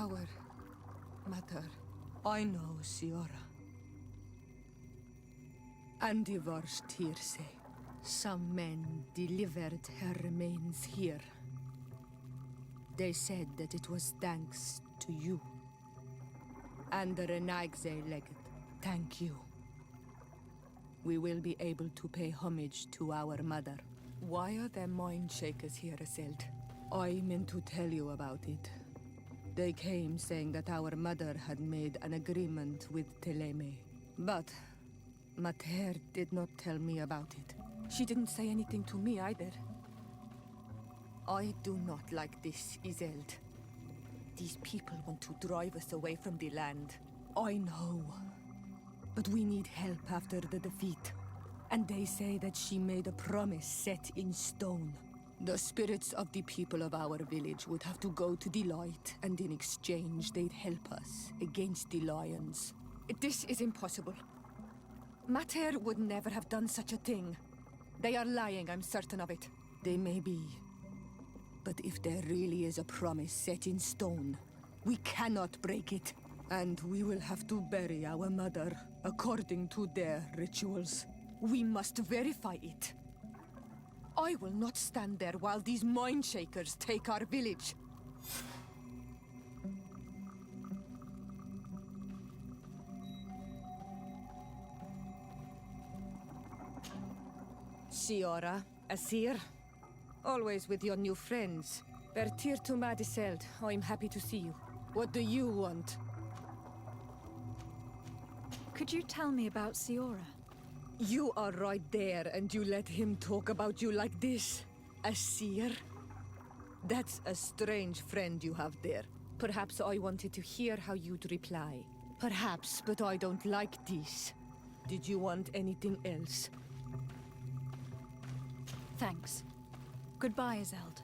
Our mother. I know, Siora. And divorced hearsay. Some men delivered her remains here. They said that it was thanks to you. And the Renagze legate, thank you. We will be able to pay homage to our mother. Why are there mind shakers here, Iselt? I meant to tell you about it. They came saying that our mother had made an agreement with Teleme. But Mater did not tell me about it. She didn't say anything to me either. I do not like this, Iselt. These people want to drive us away from the land. I know. But we need help after the defeat. And they say that she made a promise set in stone. The spirits of the people of our village would have to go to the light, and in exchange they'd help us against the lions. This is impossible. Mater would never have done such a thing. They are lying, I'm certain of it. They may be. But if there really is a promise set in stone, we cannot break it. And we will have to bury our mother according to their rituals. We must verify it. I will not stand there while these mind shakers take our village. Siora, Asir, always with your new friends. Partir to Madiseld. I'm happy to see you. What do you want? Could you tell me about Siora? You are right there, and you let him talk about you like this? Asir? That's a strange friend you have there. Perhaps I wanted to hear how you'd reply. Perhaps, but I don't like this. Did you want anything else? Thanks. Goodbye, Iselt.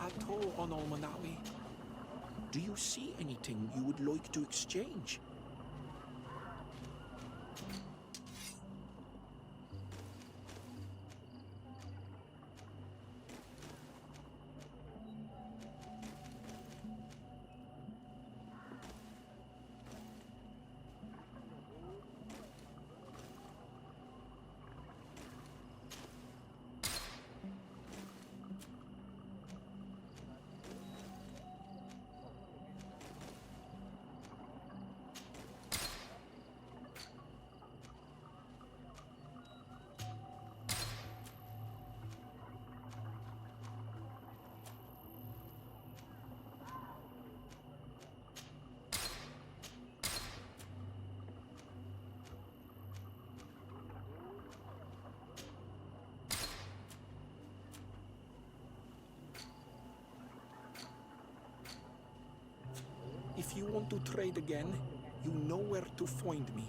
Ato on Almanawi. Do you see anything you would like to exchange? If you want to trade again, you know where to find me.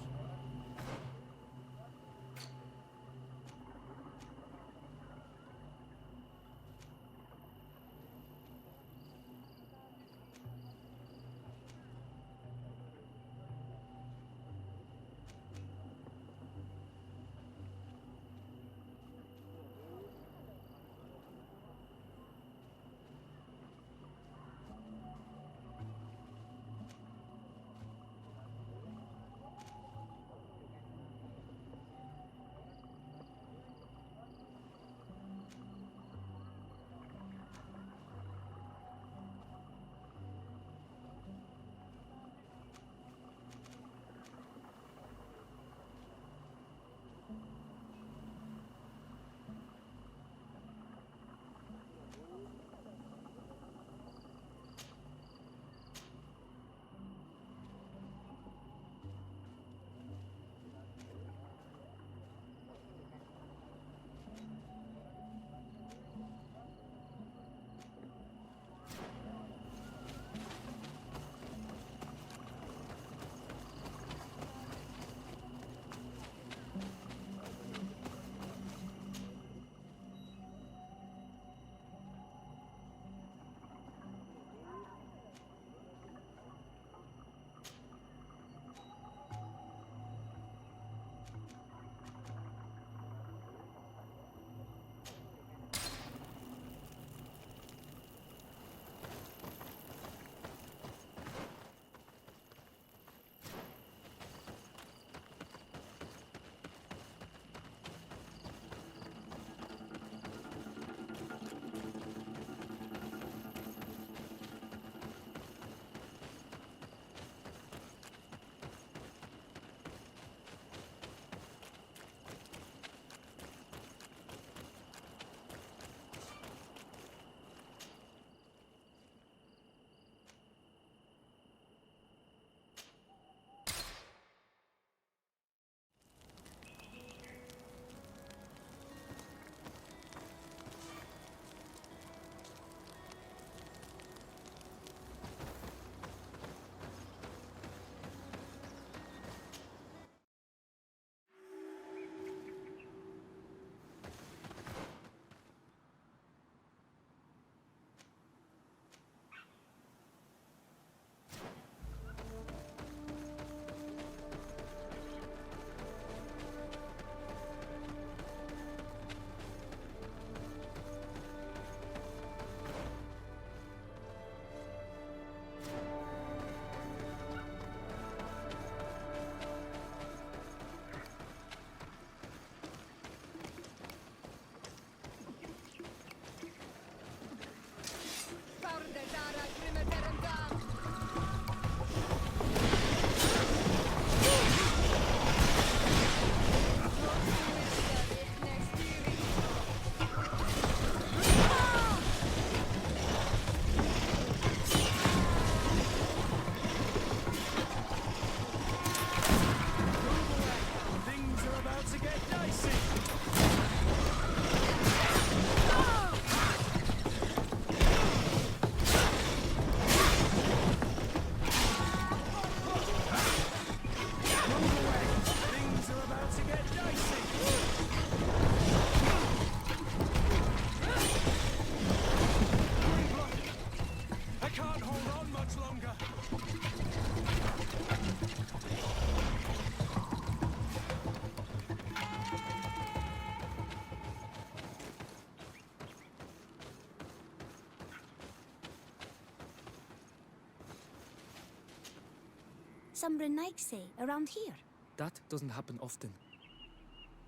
Some Renaigse around here. That doesn't happen often.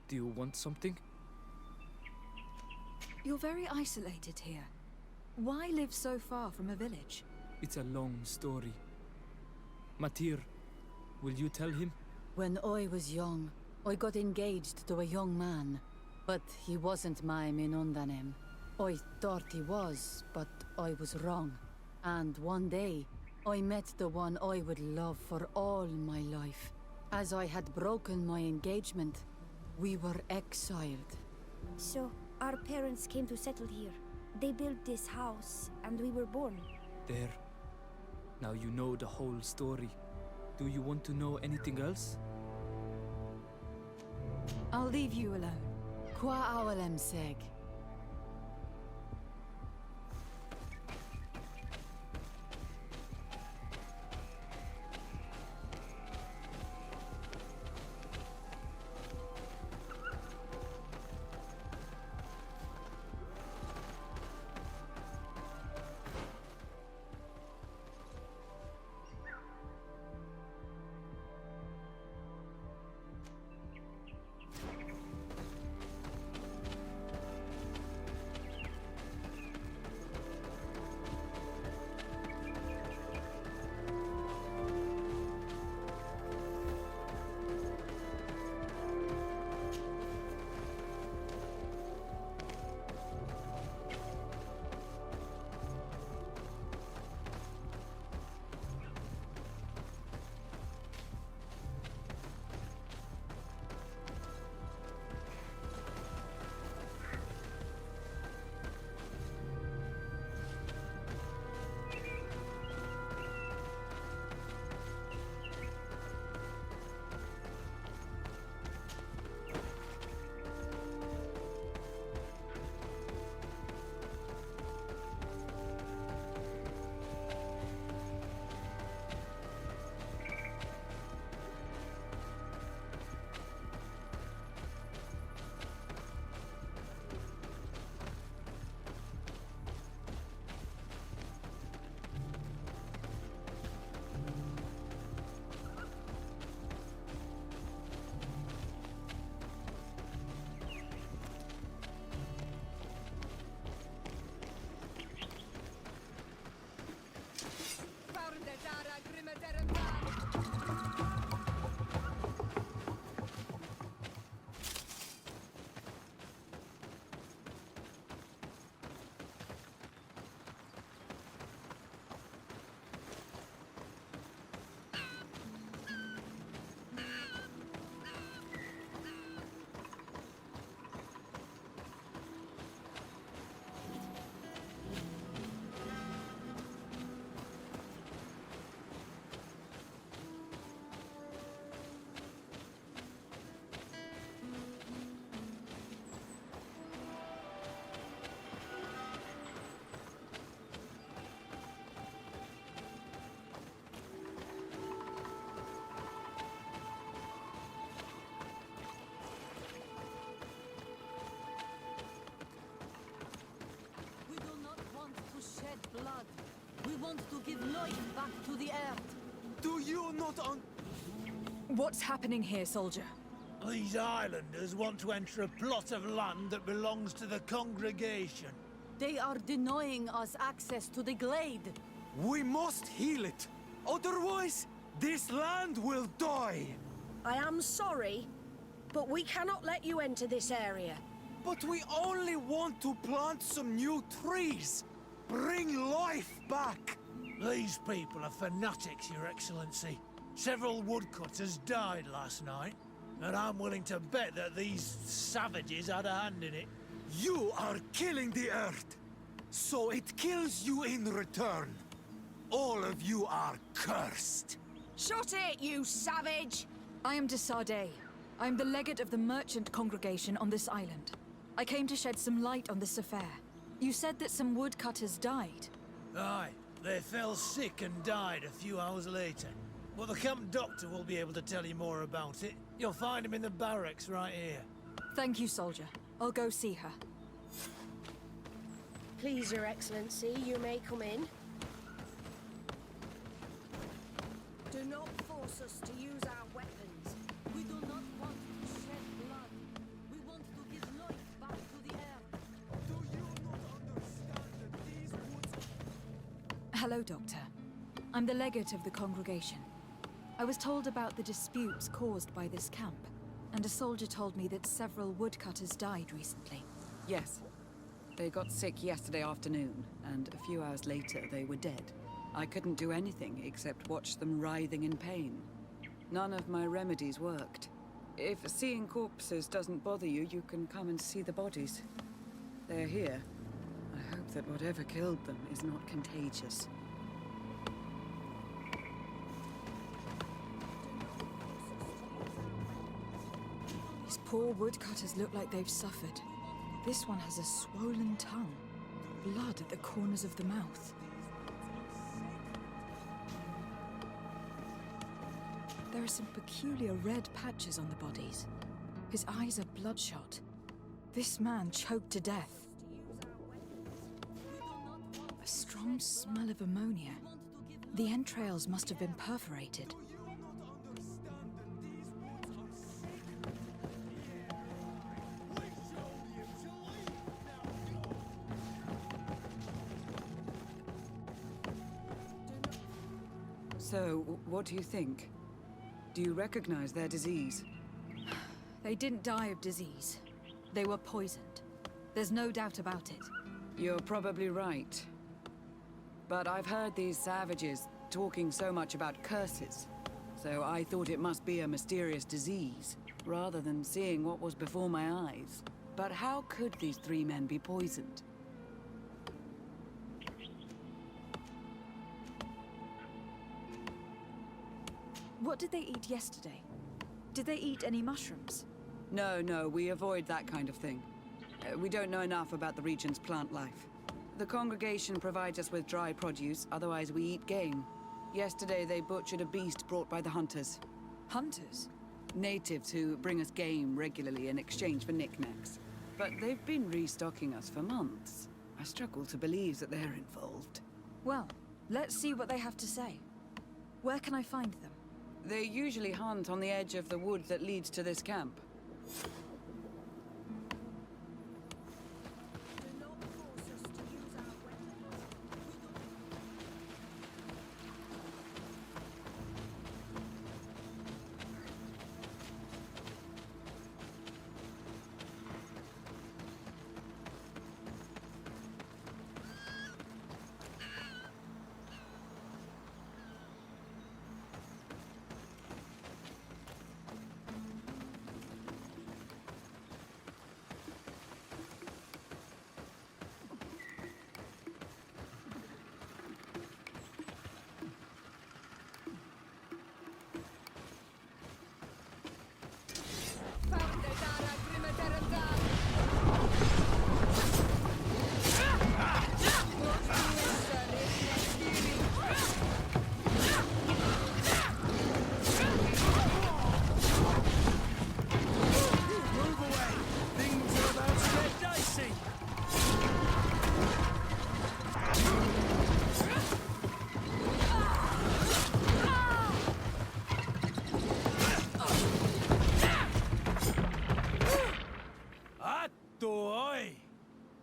Do you want something? You're very isolated here. Why live so far from a village? It's a long story. Matir, will you tell him? When I was young, I got engaged to a young man. But he wasn't my Minundanem. I thought he was, but I was wrong. And one day, I met the one I would love for all my life. As I had broken my engagement, we were exiled. So, our parents came to settle here. They built this house, and we were born. There. Now you know the whole story. Do you want to know anything else? I'll leave you alone. Qua awalem seg. Blood. We want to give life back to the earth. Do you not What's happening here, soldier? These islanders want to enter a plot of land that belongs to the congregation. They are denying us access to the glade. We must heal it. Otherwise, this land will die. I am sorry, but we cannot let you enter this area. But we only want to plant some new trees. Bring life back. These people are fanatics, Your Excellency. Several woodcutters died last night, and I'm willing to bet that these savages had a hand in it. You are killing the earth, so it kills you in return. All of you are cursed. Shut it, you savage! I am de Sardet. I am the legate of the merchant congregation on this island. I came to shed some light on this affair. You said that some woodcutters died. Aye, they fell sick and died a few hours later. Well, the camp doctor will be able to tell you more about it. You'll find him in the barracks right here. Thank you, soldier. I'll go see her. Please, Your Excellency, you may come in. Do not force us to use our weapons. We do not want to shed blood. We want to give life back to the earth. Do you not understand that these woods... Hello, Doctor. I'm the legate of the congregation. I was told about the disputes caused by this camp, and a soldier told me that several woodcutters died recently. Yes. They got sick yesterday afternoon, and a few hours later they were dead. I couldn't do anything except watch them writhing in pain. None of my remedies worked. If seeing corpses doesn't bother you, you can come and see the bodies. They're here. I hope that whatever killed them is not contagious. These poor woodcutters look like they've suffered. This one has a swollen tongue, blood at the corners of the mouth. There are some peculiar red patches on the bodies. His eyes are bloodshot. This man choked to death. A strong smell of ammonia. The entrails must have been perforated. So, what do you think? Do you recognize their disease? They didn't die of disease. They were poisoned. There's no doubt about it. You're probably right. But I've heard these savages talking so much about curses, so I thought it must be a mysterious disease, rather than seeing what was before my eyes. But how could these 3 men be poisoned? What did they eat yesterday? Did they eat any mushrooms? No, we avoid that kind of thing. We don't know enough about the region's plant life. The congregation provides us with dry produce, otherwise we eat game. Yesterday they butchered a beast brought by the hunters. Hunters? Natives who bring us game regularly in exchange for knickknacks. But they've been restocking us for months. I struggle to believe that they're involved. Well, let's see what they have to say. Where can I find them? They usually hunt on the edge of the wood that leads to this camp.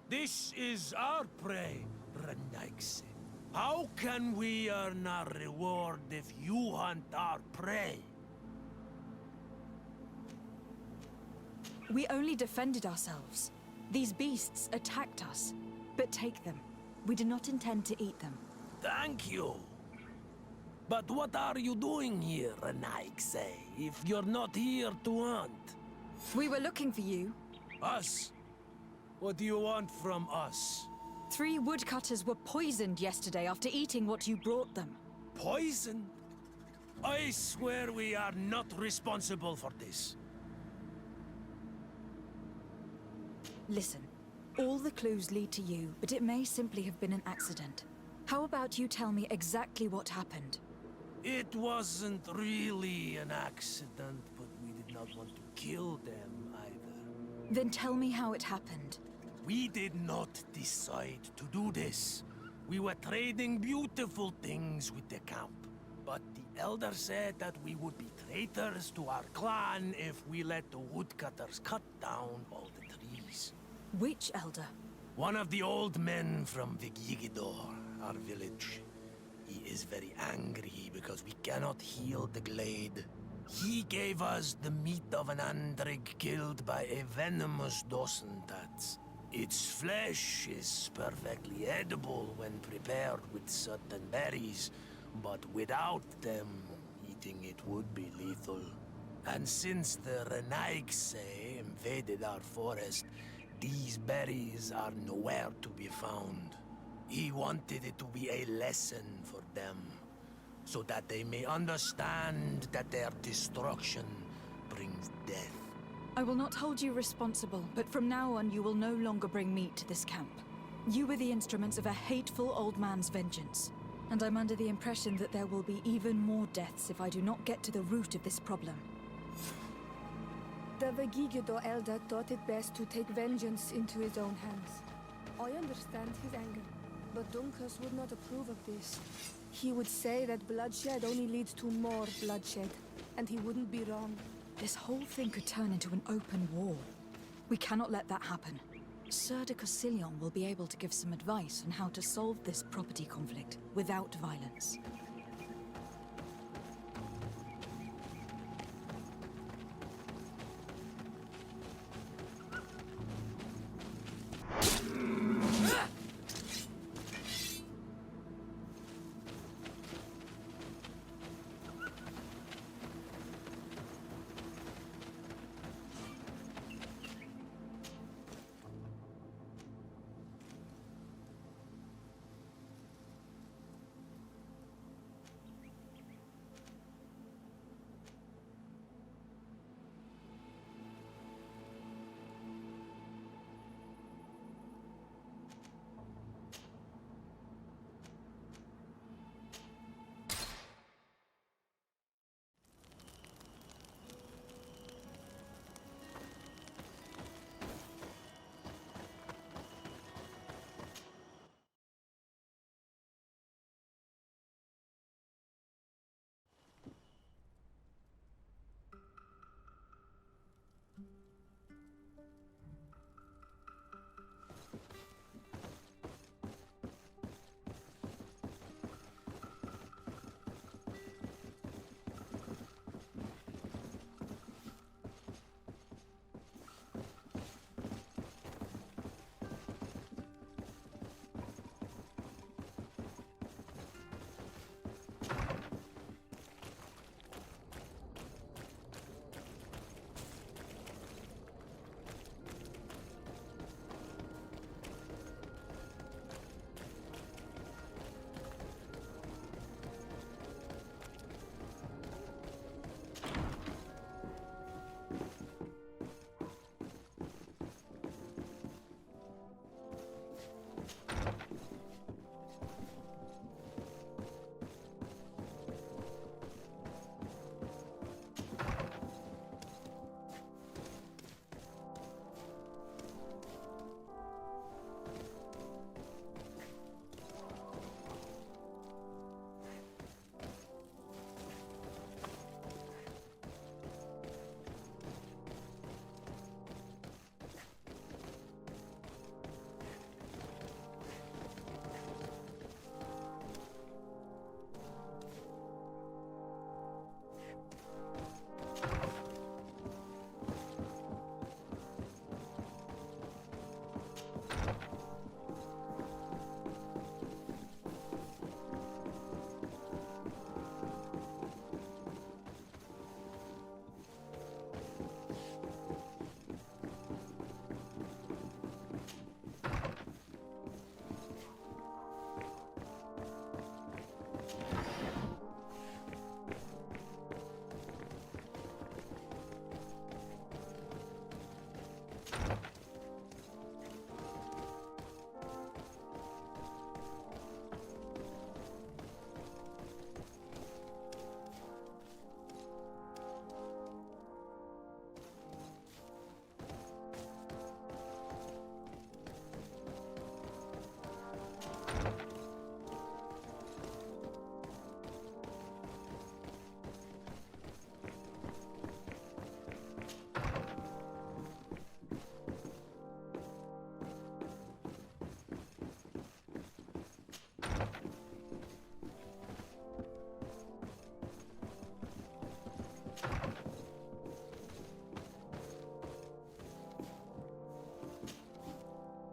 This is our prey, Reina. How can we earn our reward if you hunt our prey? We only defended ourselves. These beasts attacked us. But take them. We do not intend to eat them. Thank you. But what are you doing here, Reina, if you're not here to hunt? We were looking for you. Us? What do you want from us? 3 woodcutters were poisoned yesterday after eating what you brought them. Poison? I swear we are not responsible for this. Listen, all the clues lead to you, but it may simply have been an accident. How about you tell me exactly what happened? It wasn't really an accident, but we did not want to kill them either. Then tell me how it happened. We did not decide to do this. We were trading beautiful things with the camp. But the elder said that we would be traitors to our clan if we let the woodcutters cut down all the trees. Which elder? One of the old men from Vigigidor, our village. He is very angry because we cannot heal the glade. He gave us the meat of an andrig killed by a venomous dosentats. Its flesh is perfectly edible when prepared with certain berries, but without them, eating it would be lethal. And since the Renaigse invaded our forest, these berries are nowhere to be found. He wanted it to be a lesson for them, so that they may understand that their destruction brings death. I will not hold you responsible, but from now on you will no longer bring meat to this camp. You were the instruments of a hateful old man's vengeance. And I'm under the impression that there will be even more deaths if I do not get to the root of this problem. The Vegigido elder thought it best to take vengeance into his own hands. I understand his anger, but Dunkus would not approve of this. He would say that bloodshed only leads to more bloodshed, and he wouldn't be wrong. This whole thing could turn into an open war. We cannot let that happen. Sir de Cosillon will be able to give some advice on how to solve this property conflict without violence.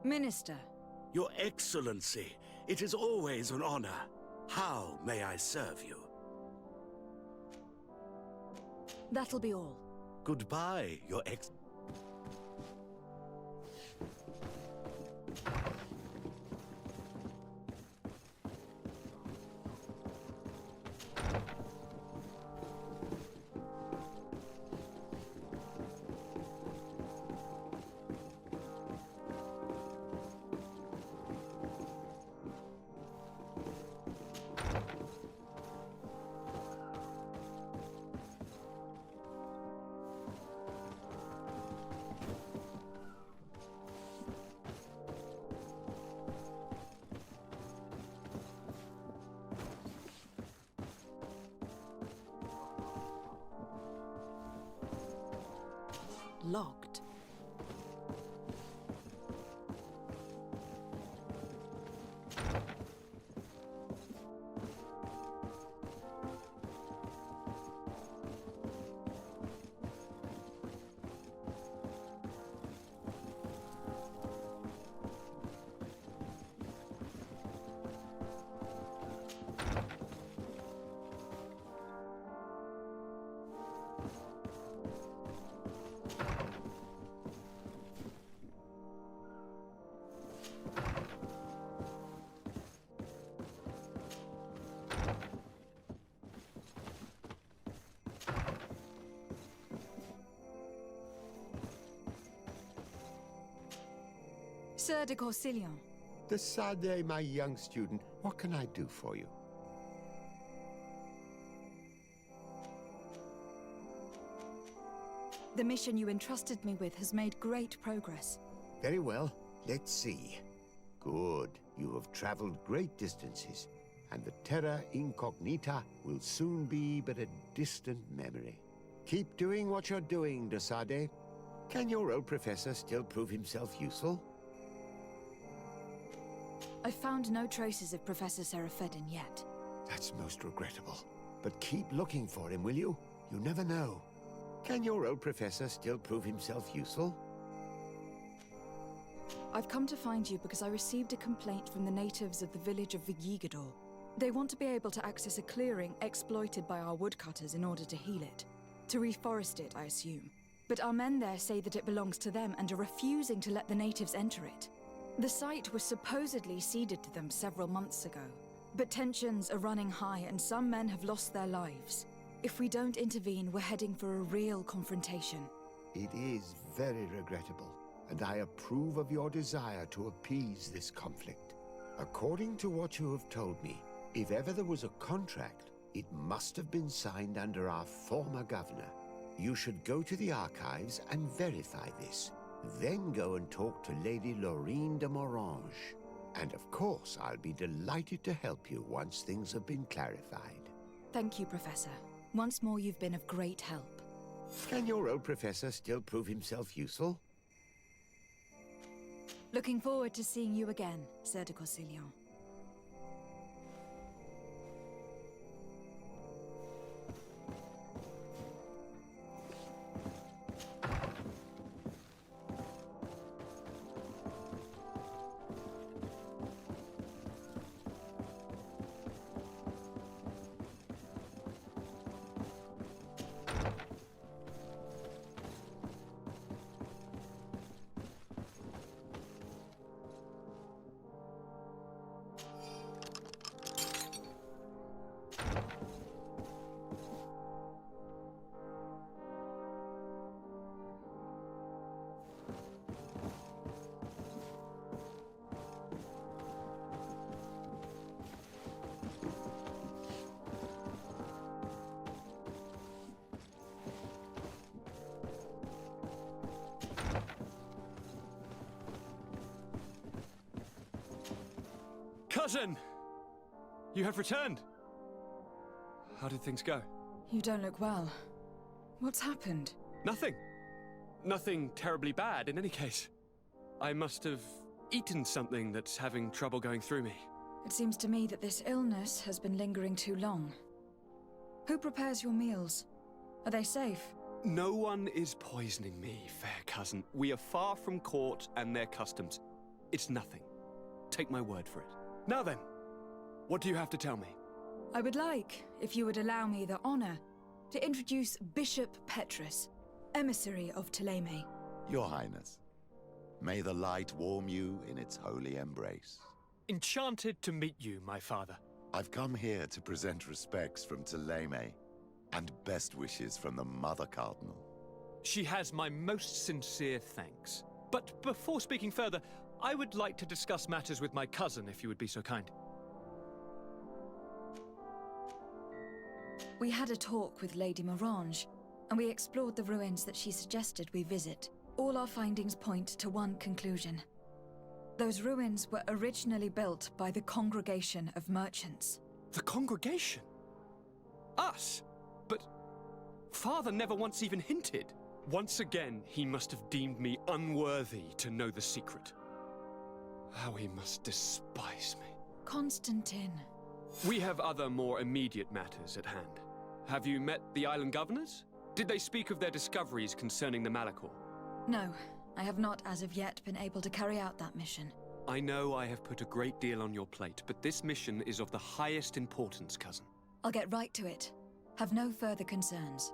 Minister. Your Excellency, it is always an honor. How may I serve you? That'll be all. Goodbye, Your locked. Sir de Corsilion. Desade, my young student, what can I do for you? The mission you entrusted me with has made great progress. Very well. Let's see. Good. You have traveled great distances, and the Terra Incognita will soon be but a distant memory. Keep doing what you're doing, Desade. Can your old professor still prove himself useful? I've found no traces of Professor Seraphedin yet. That's most regrettable. But keep looking for him, will you? You never know. Can your old professor still prove himself useful? I've come to find you because I received a complaint from the natives of the village of Vigigador. They want to be able to access a clearing exploited by our woodcutters in order to heal it. To reforest it, I assume. But our men there say that it belongs to them and are refusing to let the natives enter it. The site was supposedly ceded to them several months ago. But tensions are running high and some men have lost their lives. If we don't intervene, we're heading for a real confrontation. It is very regrettable, and I approve of your desire to appease this conflict. According to what you have told me, if ever there was a contract, it must have been signed under our former governor. You should go to the archives and verify this. Then go and talk to Lady Laurine de Morange. And of course, I'll be delighted to help you once things have been clarified. Thank you, Professor. Once more, you've been of great help. Can your old professor still prove himself useful? Looking forward to seeing you again, Sir de Corsilion. Cousin! You have returned! How did things go? You don't look well. What's happened? Nothing. Nothing terribly bad in any case. I must have eaten something that's having trouble going through me. It seems to me that this illness has been lingering too long. Who prepares your meals? Are they safe? No one is poisoning me, fair cousin. We are far from court and their customs. It's nothing. Take my word for it. Now then, what do you have to tell me? I would like, if you would allow me the honor, to introduce Bishop Petrus, emissary of Ptolemy. Your Highness, may the light warm you in its holy embrace. Enchanted to meet you, my father. I've come here to present respects from Ptolemy, and best wishes from the Mother Cardinal. She has my most sincere thanks. But before speaking further, I would like to discuss matters with my cousin, if you would be so kind. We had a talk with Lady Morange, and we explored the ruins that she suggested we visit. All our findings point to one conclusion. Those ruins were originally built by the Congregation of Merchants. The Congregation? Us? But Father never once even hinted. Once again, he must have deemed me unworthy to know the secret. How he must despise me. Constantine. We have other more immediate matters at hand. Have you met the island governors? Did they speak of their discoveries concerning the Malachor? No, I have not as of yet been able to carry out that mission. I know I have put a great deal on your plate, but this mission is of the highest importance, cousin. I'll get right to it. Have no further concerns.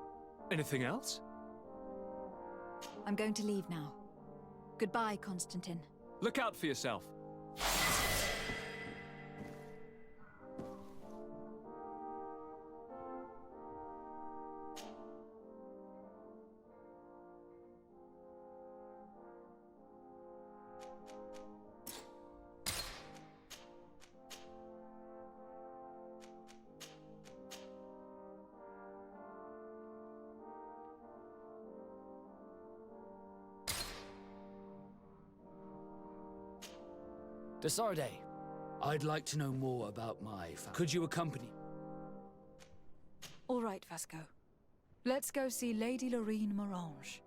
Anything else? I'm going to leave now. Goodbye, Constantine. Look out for yourself. Desarde, I'd like to know more about my family. Could you accompany? All right, Vasco. Let's go see Lady Lorraine Morange.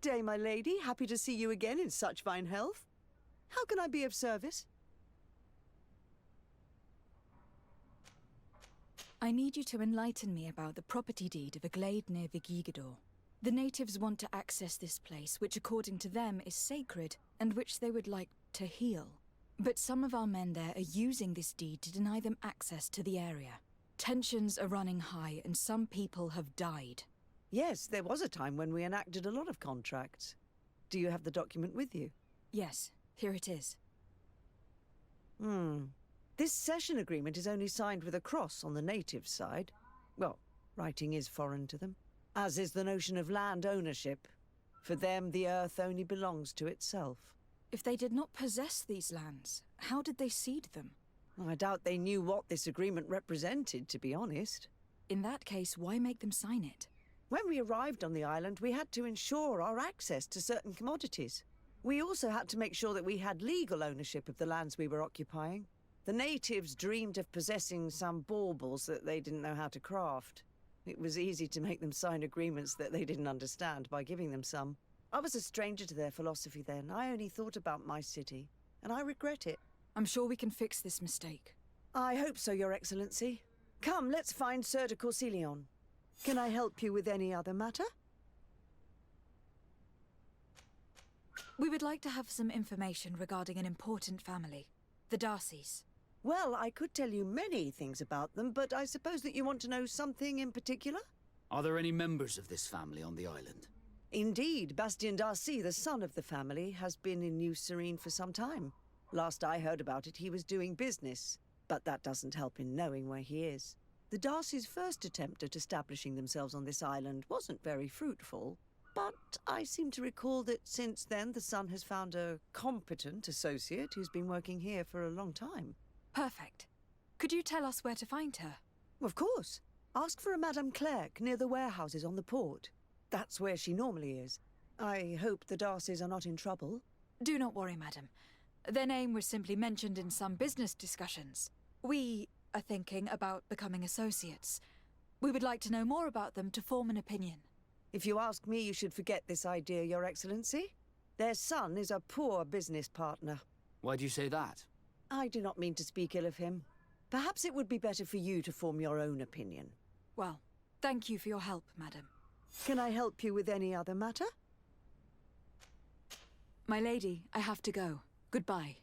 Good day, my lady. Happy to see you again in such fine health. How can I be of service? I need you to enlighten me about the property deed of a glade near Vigigador. The natives want to access this place, which according to them is sacred, and which they would like to heal. But some of our men there are using this deed to deny them access to the area. Tensions are running high, and some people have died. Yes, there was a time when we enacted a lot of contracts. Do you have the document with you? Yes, here it is. This cession agreement is only signed with a cross on the native side. Well, writing is foreign to them, as is the notion of land ownership. For them, the earth only belongs to itself. If they did not possess these lands, how did they cede them? I doubt they knew what this agreement represented, to be honest. In that case, why make them sign it? When we arrived on the island, we had to ensure our access to certain commodities. We also had to make sure that we had legal ownership of the lands we were occupying. The natives dreamed of possessing some baubles that they didn't know how to craft. It was easy to make them sign agreements that they didn't understand by giving them some. I was a stranger to their philosophy then. I only thought about my city, and I regret it. I'm sure we can fix this mistake. I hope so, Your Excellency. Come, let's find Sir de Corsilion. Can I help you with any other matter? We would like to have some information regarding an important family, the Darcys. Well, I could tell you many things about them, but I suppose that you want to know something in particular? Are there any members of this family on the island? Indeed, Bastien Darcy, the son of the family, has been in New Serene for some time. Last I heard about it, he was doing business, but that doesn't help in knowing where he is. The Darcys' first attempt at establishing themselves on this island wasn't very fruitful, but I seem to recall that since then the son has found a competent associate who's been working here for a long time. Perfect. Could you tell us where to find her? Of course. Ask for a Madame Clerc near the warehouses on the port. That's where she normally is. I hope the Darcys are not in trouble. Do not worry, madam. Their name was simply mentioned in some business discussions. We are thinking about becoming associates. We would like to know more about them to form an opinion. If you ask me, you should forget this idea, Your Excellency. Their son is a poor business partner. Why do you say that? I do not mean to speak ill of him. Perhaps it would be better for you to form your own opinion. Well, thank you for your help, madam. Can I help you with any other matter? My lady, I have to go. Goodbye.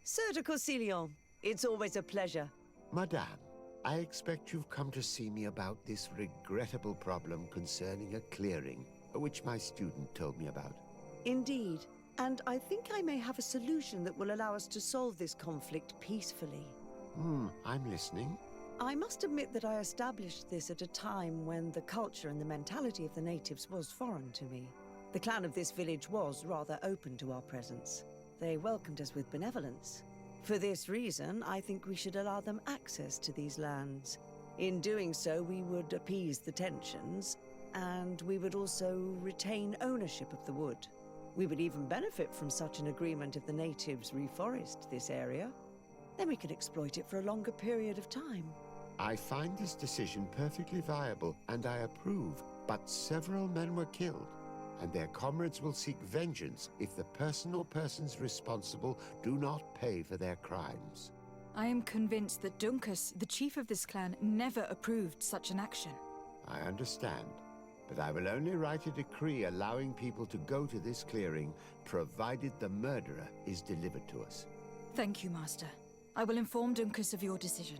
Sir de Corsilion, it's always a pleasure. Madame, I expect you've come to see me about this regrettable problem concerning a clearing, which my student told me about. Indeed, and I think I may have a solution that will allow us to solve this conflict peacefully. I'm listening. I must admit that I established this at a time when the culture and the mentality of the natives was foreign to me. The clan of this village was rather open to our presence. They welcomed us with benevolence. For this reason, I think we should allow them access to these lands. In doing so, we would appease the tensions, and we would also retain ownership of the wood. We would even benefit from such an agreement if the natives reforest this area. Then we could exploit it for a longer period of time. I find this decision perfectly viable, and I approve, but several men were killed, and their comrades will seek vengeance if the person or persons responsible do not pay for their crimes. I am convinced that Duncus, the chief of this clan, never approved such an action. I understand, but I will only write a decree allowing people to go to this clearing, provided the murderer is delivered to us. Thank you, Master. I will inform Duncus of your decision.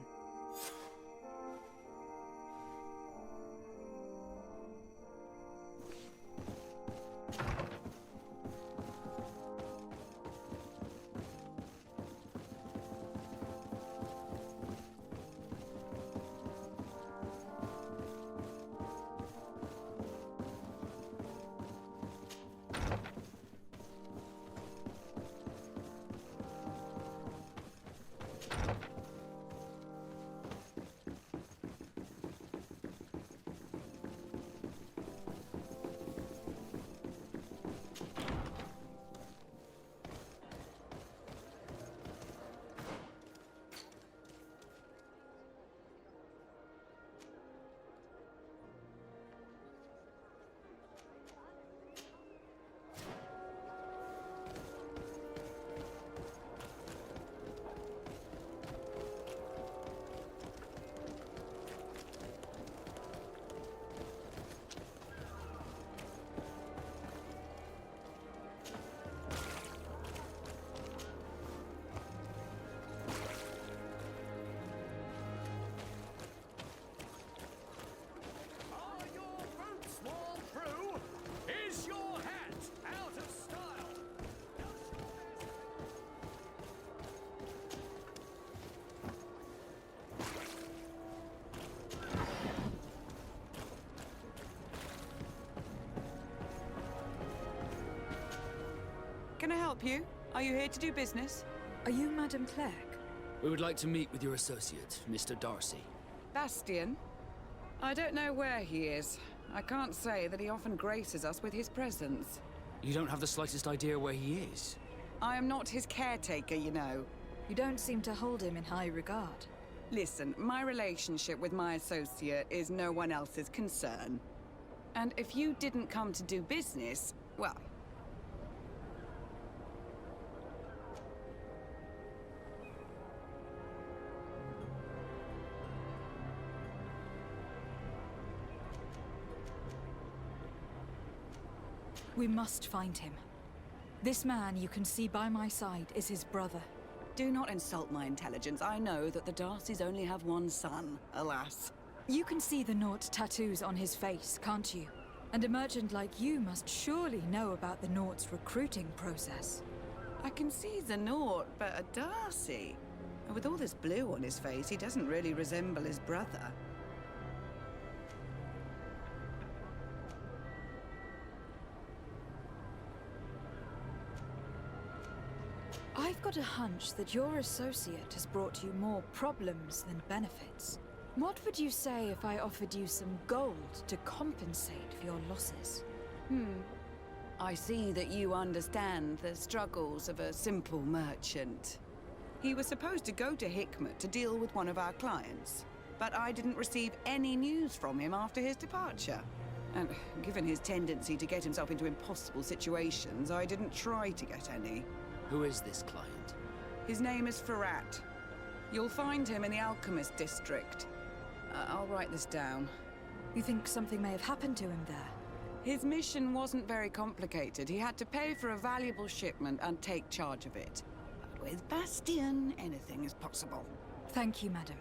can I help you? Are you here to do business? Are you Madame Clerc? We would like to meet with your associate, Mr. Darcy. Bastian? I don't know where he is. I can't say that he often graces us with his presence. You don't have the slightest idea where he is? I am not his caretaker, you know. You don't seem to hold him in high regard. Listen, my relationship with my associate is no one else's concern. And if you didn't come to do business, well... We must find him. This man you can see by my side is his brother. Do not insult my intelligence. I know that the Darcys only have one son, alas. You can see the Naught tattoos on his face, can't you? And a merchant like you must surely know about the Naught's recruiting process. I can see the Naught, but a Darcy? And with all this blue on his face, he doesn't really resemble his brother. I've got a hunch that your associate has brought you more problems than benefits. What would you say if I offered you some gold to compensate for your losses? I see that you understand the struggles of a simple merchant. He was supposed to go to Hikmet to deal with one of our clients, but I didn't receive any news from him after his departure. And given his tendency to get himself into impossible situations, I didn't try to get any. Who is this client? His name is Farrat. You'll find him in the Alchemist District. I'll write this down. You think something may have happened to him there? His mission wasn't very complicated. He had to pay for a valuable shipment and take charge of it. But with Bastian, anything is possible. Thank you, madam.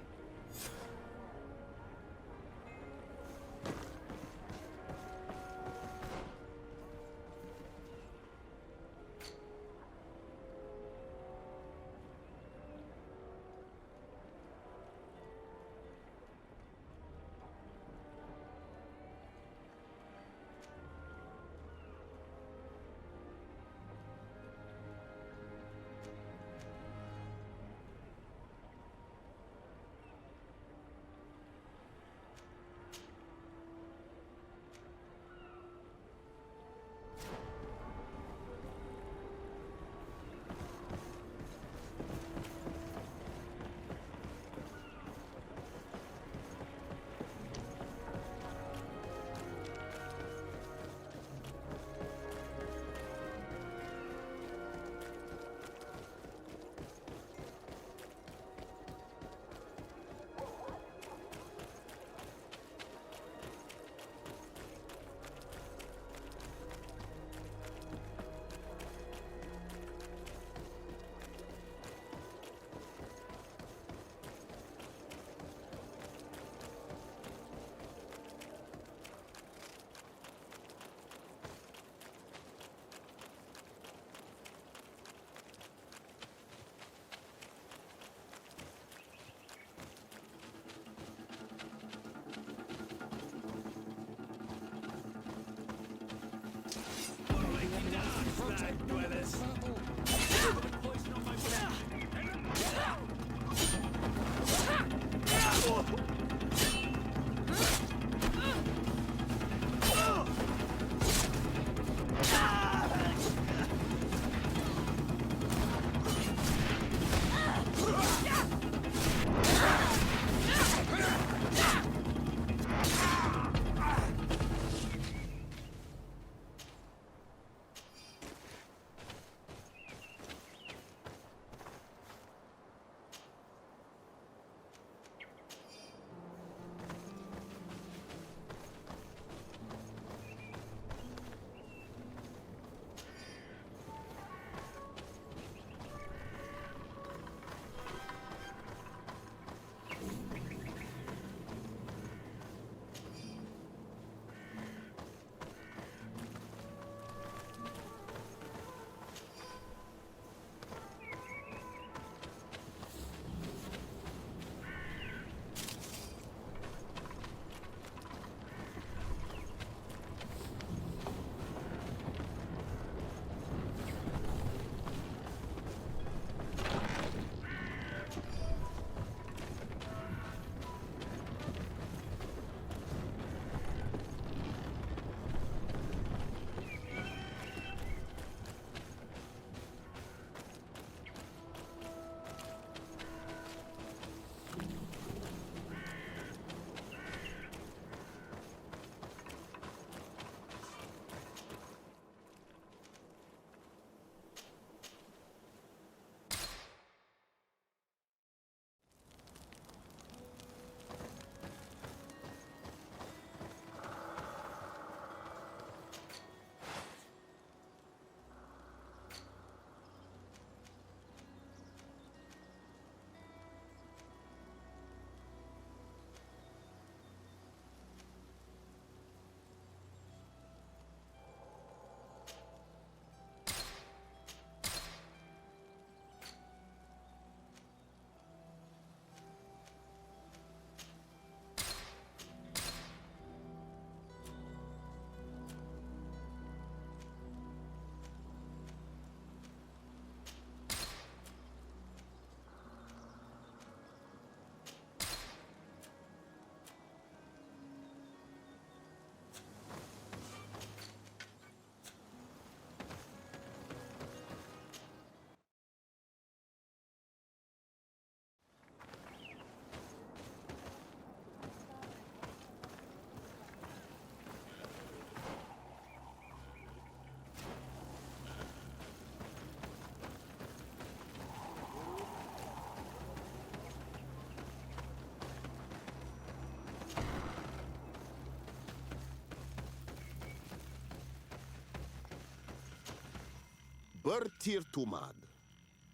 Bertir Tumad.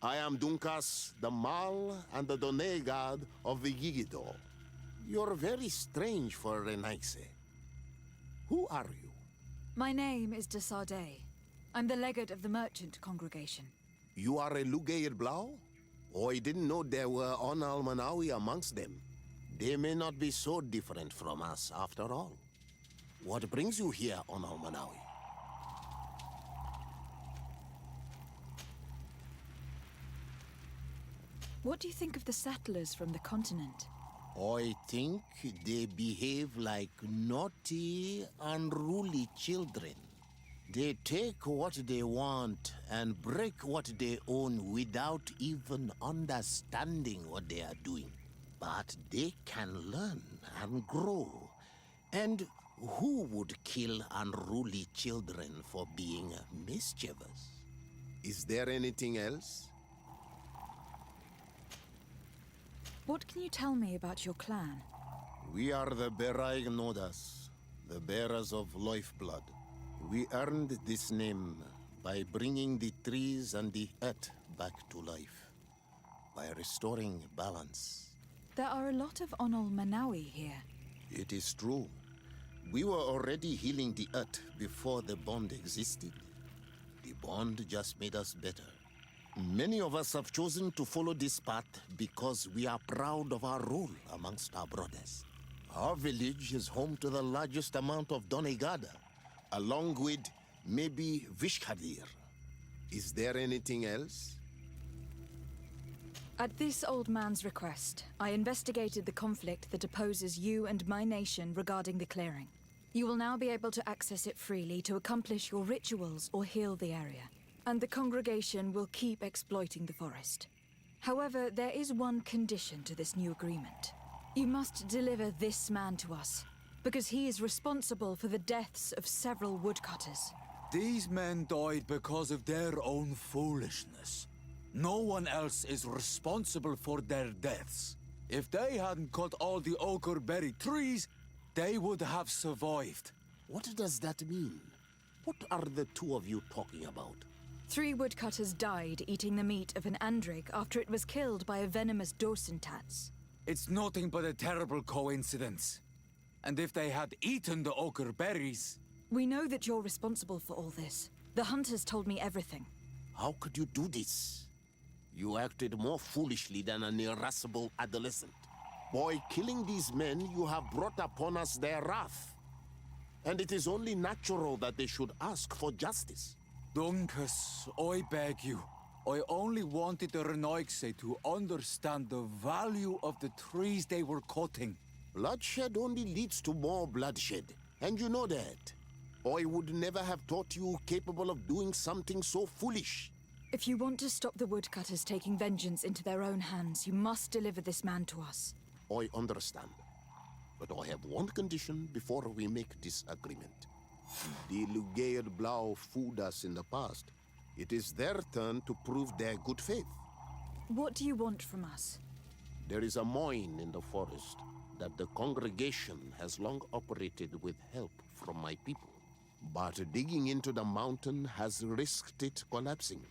I am Dunkas, the Mal and the Done god of the Yigidor. You're very strange for Renaise. Who are you? My name is de Sardet. I'm the legate of the merchant congregation. You are a Lugair Blau? Oh, I didn't know there were On Almanawi amongst them. They may not be so different from us after all. What brings you here, On Almanawi? What do you think of the settlers from the continent? I think they behave like naughty, unruly children. They take what they want and break what they own without even understanding what they are doing. But they can learn and grow. And who would kill unruly children for being mischievous? Is there anything else? What can you tell me about your clan? We are the Beraig Nodas, the bearers of lifeblood. We earned this name by bringing the trees and the earth back to life, by restoring balance. There are a lot of Onol Manawi here. It is true. We were already healing the earth before the bond existed. The bond just made us better. Many of us have chosen to follow this path because we are proud of our role amongst our brothers. Our village is home to the largest amount of Donegada, along with maybe Vishkadir. Is there anything else? At this old man's request, I investigated the conflict that opposes you and my nation regarding the clearing. You will now be able to access it freely to accomplish your rituals or heal the area. And the congregation will keep exploiting the forest. However, there is one condition to this new agreement. You must deliver this man to us, because he is responsible for the deaths of several woodcutters. These men died because of their own foolishness. No one else is responsible for their deaths. If they hadn't cut all the oakerberry trees, they would have survived. What does that mean? What are the two of you talking about? 3 woodcutters died eating the meat of an andrig after it was killed by a venomous dosentats. It's nothing but a terrible coincidence. And if they had eaten the ochre berries... We know that you're responsible for all this. The hunters told me everything. How could you do this? You acted more foolishly than an irascible adolescent. By killing these men, you have brought upon us their wrath. And it is only natural that they should ask for justice. Dunkas, I beg you. I only wanted the Renaigse to understand the value of the trees they were cutting. Bloodshed only leads to more bloodshed, and you know that. I would never have thought you capable of doing something so foolish. If you want to stop the woodcutters taking vengeance into their own hands, you must deliver this man to us. I understand. But I have one condition before we make this agreement. The Lugair Blau fooled us in the past. It is their turn to prove their good faith. What do you want from us? There is a mine in the forest that the congregation has long operated with help from my people. But digging into the mountain has risked it collapsing.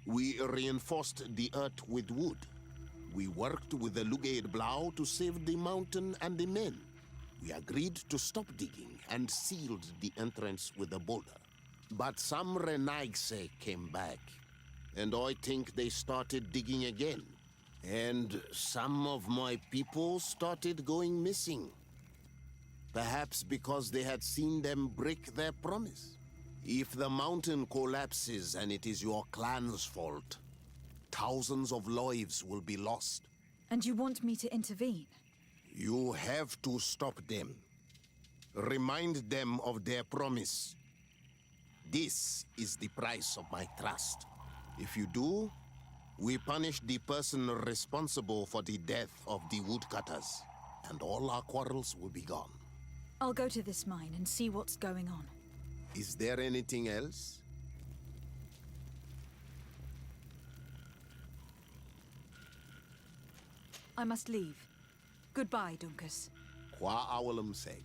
We reinforced the earth with wood. We worked with the Lugair Blau to save the mountain and the men. We agreed to stop digging and sealed the entrance with a boulder. But some Renaigse came back, and I think they started digging again. And some of my people started going missing. Perhaps because they had seen them break their promise. If the mountain collapses and it is your clan's fault, thousands of lives will be lost. And you want me to intervene? You have to stop them. Remind them of their promise. This is the price of my trust. If you do, we punish the person responsible for the death of the woodcutters, and all our quarrels will be gone. I'll go to this mine and see what's going on. Is there anything else? I must leave. Goodbye, Dunkas. Qua awalum seg.